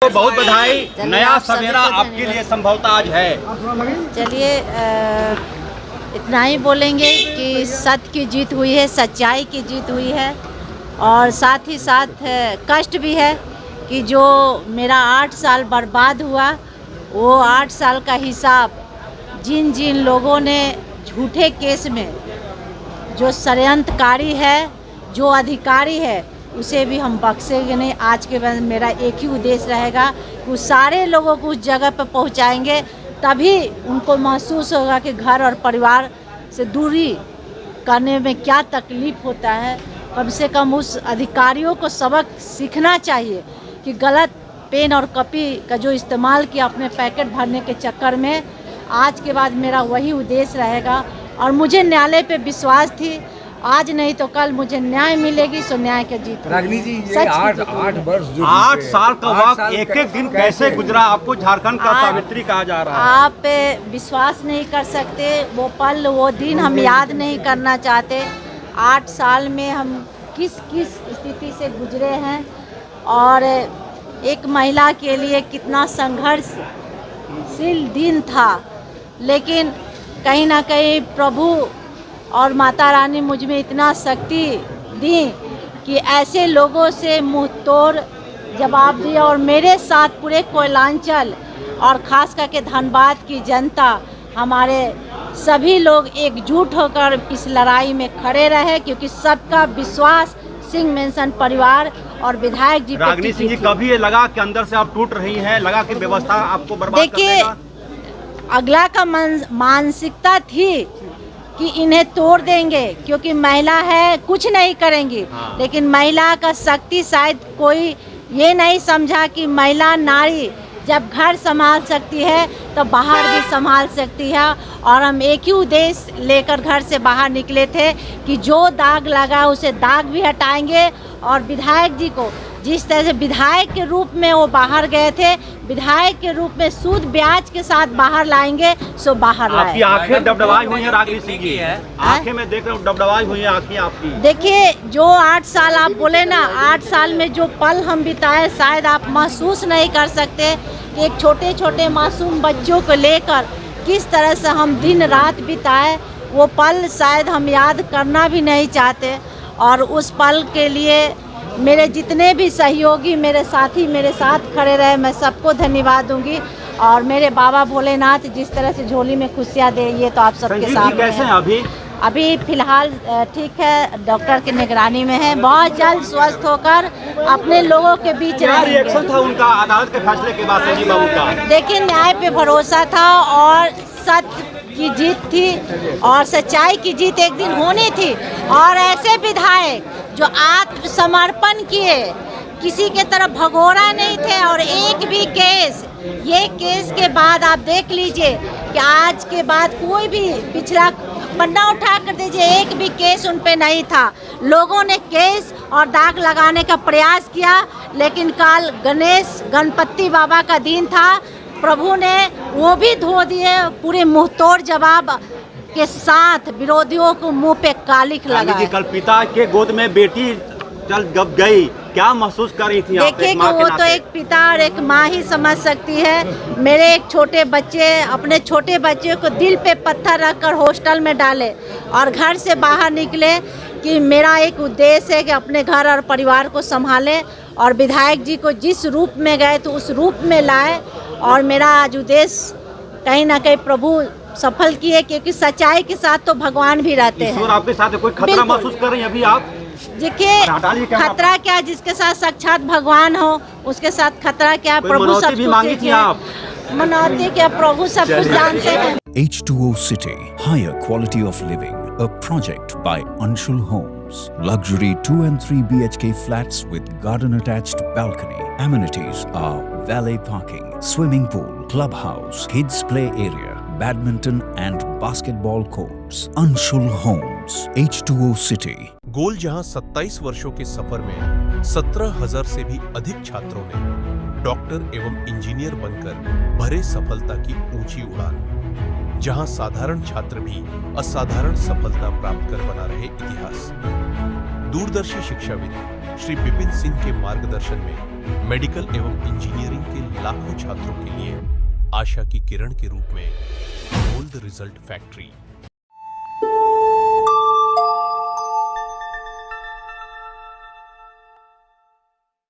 आपको बहुत बधाई। नया सवेरा आपके लिए संभवतः आज है। चलिए इतना ही बोलेंगे कि सत्य की जीत हुई है, सच्चाई की जीत हुई है और साथ ही साथ कष्ट भी है कि जो मेरा 8 साल बर्बाद हुआ वो 8 साल का हिसाब जिन जिन लोगों ने झूठे केस में जो षड्यंत्रकारी है, जो अधिकारी है, उसे भी हम बख्शेंगे नहीं। आज के बाद मेरा एक ही उद्देश्य रहेगा कि उस सारे लोगों को उस जगह पर पहुंचाएंगे, तभी उनको महसूस होगा कि घर और परिवार से दूरी करने में क्या तकलीफ़ होता है। कम से कम उस अधिकारियों को सबक सीखना चाहिए कि गलत पेन और कॉपी का जो इस्तेमाल किया अपने पैकेट भरने के चक्कर में। आज के बाद मेरा वही उद्देश्य रहेगा और मुझे न्यायालय पे विश्वास थी, आज नहीं तो कल मुझे न्याय मिलेगी, सो न्याय का जीत। रागिनी जी, ये 8 साल का वक्त, एक एक दिन कैसे गुजरा? आपको झारखंड का सावित्री कहा जा रहा है। आप विश्वास नहीं कर सकते, वो पल वो दिन हम याद नहीं करना चाहते। 8 साल में हम किस किस स्थिति से गुजरे हैं और एक महिला के लिए कितना संघर्षशील दिन था, लेकिन कहीं ना कहीं प्रभु और माता रानी मुझ में इतना शक्ति दी कि ऐसे लोगों से मुंह तोड़ जवाब दिया और मेरे साथ पूरे कोयलांचल और खास करके धनबाद की जनता, हमारे सभी लोग एकजुट होकर इस लड़ाई में खड़े रहे, क्योंकि सबका विश्वास सिंह मेंशन परिवार और विधायक जी पे। रागिनी सिंह जी, कभी ये लगा कि अंदर से आप टूट रही हैं, लगा कि व्यवस्था आपको बर्बाद कर देगा? देखिए, अगला का मानसिकता थी कि इन्हें तोड़ देंगे क्योंकि महिला है, कुछ नहीं करेंगी। हाँ। लेकिन महिला का शक्ति शायद कोई ये नहीं समझा कि महिला नारी जब घर संभाल सकती है तो बाहर भी संभाल सकती है। और हम एक ही उद्देश्य लेकर घर से बाहर निकले थे कि जो दाग लगा उसे दाग भी हटाएंगे और विधायक जी को जिस तरह से विधायक के रूप में वो बाहर गए थे, विधायक के रूप में सूद ब्याज के साथ बाहर लाएंगे, सो बाहर लाएंगे। आपकी आंखें डबडबाई हुई हैं रागिनी सिंह जी, आंखें में देख रहा हूँ डबडबाई हुई हैं आंखें आपकी। देखिए, जो 8 साल आप बोले ना, 8 साल में जो पल हम बिताए शायद आप महसूस नहीं कर सकते कि एक छोटे छोटे मासूम बच्चों को लेकर किस तरह से हम दिन रात बिताए। वो पल शायद हम याद करना भी नहीं चाहते और उस पल के लिए मेरे जितने भी सहयोगी, मेरे साथी मेरे साथ खड़े रहे, मैं सबको धन्यवाद दूंगी। और मेरे बाबा भोलेनाथ जिस तरह से झोली में खुशियाँ दे, ये तो आप सबके सामने कैसे हैं अभी फिलहाल ठीक है, डॉक्टर की निगरानी में है, बहुत जल्द स्वस्थ होकर अपने लोगों के बीच क्या रिएक्शन था उनका अदालत के फैसले के बाद संजीव बाबू का? देखिए, न्याय पे भरोसा था और सत्य की जीत थी और सच्चाई की जीत एक दिन होनी थी। और ऐसे विधायक जो आत्मसमर्पण किए, किसी के तरफ भगोड़ा नहीं थे और एक भी केस, ये केस के बाद आप देख लीजिए कि आज के बाद कोई भी पिछला पन्ना उठा कर दीजिए, एक भी केस उन पे नहीं था। लोगों ने केस और दाग लगाने का प्रयास किया, लेकिन कल गणेश गणपति बाबा का दिन था, प्रभु ने वो भी धो दिए, पूरे मुंहतोड़ जवाब के साथ विरोधियों को मुंह पे कालिख लगाया। कल पिता के गोद में बेटी चल गब गई, क्या महसूस कर रही थी? देखिए कि वो तो एक पिता और एक माँ ही समझ सकती है। मेरे एक छोटे बच्चे अपने छोटे बच्चे को दिल पे पत्थर रखकर हॉस्टल में डाले और घर से बाहर निकले कि मेरा एक उद्देश्य है कि अपने घर और परिवार को संभालें और विधायक जी को जिस रूप में गए तो उस रूप में लाए। और मेरा आज उद्देश्य कहीं ना कहीं प्रभु सफल किए, क्योंकि सच्चाई के साथ तो भगवान भी रहते हैं। ईश्वर आपके साथ है, कोई खतरा महसूस कर रही हैं अभी आप? देखिए, खतरा क्या, जिसके साथ साक्षात भगवान हो उसके साथ खतरा क्या? प्रभु सब भी मांगी थी आप? मनौती क्या, प्रभु सब कुछ जानते हैं। H2O City, higher quality of living, a project by Anshul Homes. Luxury 2 and 3 BHK flats with garden attached balcony. Amenities are valet parking, swimming pool, clubhouse, kids play area, badminton and basketball courts. Anshul Homes, H2O City. गोल जहां 27 वर्षों के सफर में 17,000 से भी अधिक छात्रों ने doctor एवं इंजीनियर बनकर भरे सफलता की ऊंची उड़ान, जहां साधारण छात्र भी असाधारण सफलता प्राप्त कर बना रहे इतिहास। दूरदर्शी शिक्षाविद श्री विपिन सिंह के मार्गदर्शन में मेडिकल एवं इंजीनियरिंग के लाखों छात्रों के लिए आशा की किरण के रूप में गोल्ड रिजल्ट फैक्ट्री।